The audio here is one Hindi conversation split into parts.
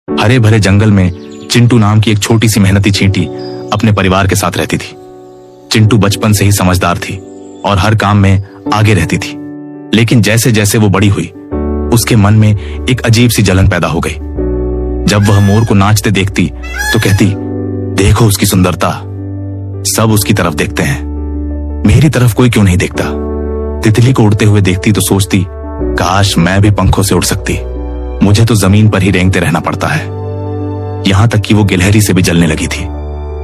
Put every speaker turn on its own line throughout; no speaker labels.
हरे भरे जंगल में चिंटू नाम की एक छोटी सी मेहनती चींटी अपने परिवार के साथ रहती थी। चिंटू बचपन से ही समझदार थी और हर काम में आगे रहती थी। लेकिन जैसे जैसे वो बड़ी हुई, उसके मन में एक अजीब सी जलन पैदा हो गई। जब वह मोर को नाचते देखती तो कहती, देखो उसकी सुंदरता, सब उसकी तरफ देखते हैं, मेरी तरफ कोई क्यों नहीं देखता। तितली को उड़ते हुए देखती तो सोचती, काश मैं भी पंखों से उड़ सकती, मुझे तो जमीन पर ही रेंगते रहना पड़ता है। यहां तक कि वो गिलहरी से भी जलने लगी थी,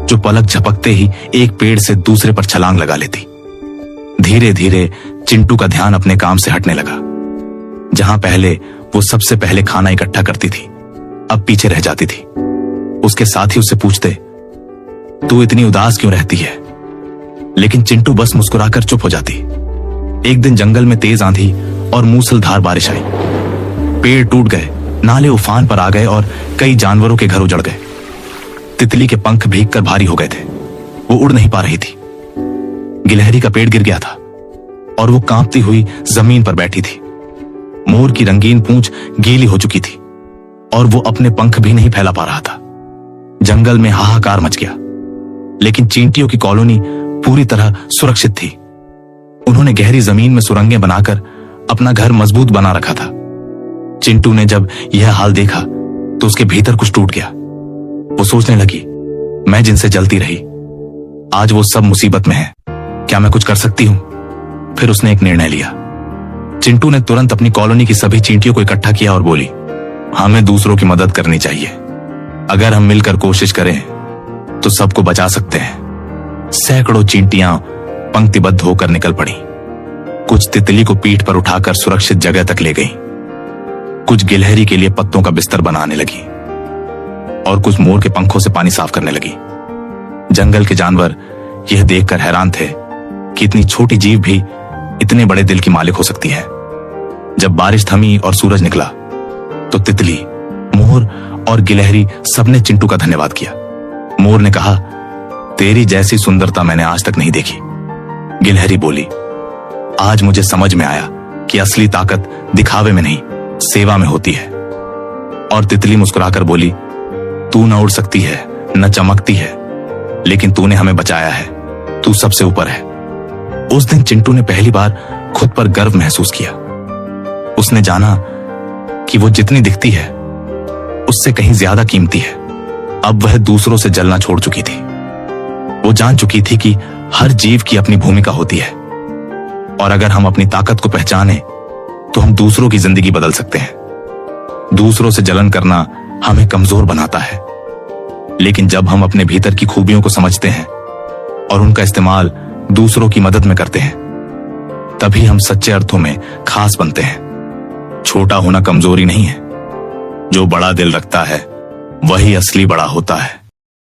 जो पलक झपकते ही एक पेड़ से दूसरे पर छलांग लगा लेती। धीरे धीरे चिंटू का ध्यान अपने काम से हटने लगा। जहां पहले वो सबसे पहले खाना इकट्ठा करती थी, अब पीछे रह जाती थी। उसके साथी उससे पूछते, तू इतनी उदास क्यों रहती है? लेकिन चिंटू बस मुस्कुराकर चुप हो जाती। एक दिन जंगल में तेज आंधी और मूसलधार बारिश आई। पेड़ टूट गए, नाले उफान पर आ गए और कई जानवरों के घर उजड़ गए। तितली के पंख भीगकर भारी हो गए थे, वो उड़ नहीं पा रही थी। गिलहरी का पेड़ गिर गया था और वो कांपती हुई जमीन पर बैठी थी। मोर की रंगीन पूंछ गीली हो चुकी थी और वो अपने पंख भी नहीं फैला पा रहा था। जंगल में हाहाकार मच गया, लेकिन चींटियों की कॉलोनी पूरी तरह सुरक्षित थी। उन्होंने गहरी जमीन में सुरंगें बनाकर अपना घर मजबूत बना रखा था। चिंटू ने जब यह हाल देखा तो उसके भीतर कुछ टूट गया। वो सोचने लगी, मैं जिनसे जलती रही, आज वो सब मुसीबत में है, क्या मैं कुछ कर सकती हूं? फिर उसने एक निर्णय लिया। चिंटू ने तुरंत अपनी कॉलोनी की सभी चींटियों को इकट्ठा किया और बोली, हमें दूसरों की मदद करनी चाहिए। अगर हम मिलकर कोशिश करें तो सबको बचा सकते हैं। सैकड़ों चींटियां पंक्तिबद्ध होकर निकल पड़ी। कुछ तितली को पीठ पर उठाकर सुरक्षित जगह तक ले गई, कुछ गिलहरी के लिए पत्तों का बिस्तर बनाने लगी और कुछ मोर के पंखों से पानी साफ करने लगी। जंगल के जानवर यह देखकर हैरान थे कि इतनी छोटी जीव भी इतने बड़े दिल की मालिक हो सकती है। जब बारिश थमी और सूरज निकला तो तितली, मोर और गिलहरी सबने चिंटू का धन्यवाद किया। मोर ने कहा, तेरी जैसी सुंदरता मैंने आज तक नहीं देखी। गिलहरी बोली, आज मुझे समझ में आया कि असली ताकत दिखावे में नहीं, सेवा में होती है। और तितली मुस्कुराकर बोली, तू न उड़ सकती है, न चमकती है, लेकिन तूने हमें बचाया है, तू सबसे ऊपर है। उस दिन चिंटू ने पहली बार खुद पर गर्व महसूस किया। उसने जाना कि वो जितनी दिखती है उससे कहीं ज्यादा कीमती है। अब वह दूसरों से जलना छोड़ चुकी थी। वो जान चुकी थी कि हर जीव की अपनी भूमिका होती है और अगर हम अपनी ताकत को पहचाने तो हम दूसरों की जिंदगी बदल सकते हैं। दूसरों से जलन करना हमें कमजोर बनाता है, लेकिन जब हम अपने भीतर की खूबियों को समझते हैं और उनका इस्तेमाल दूसरों की मदद में करते हैं, तभी हम सच्चे अर्थों में खास बनते हैं। छोटा होना कमजोरी नहीं है, जो बड़ा दिल रखता है वही असली बड़ा होता है।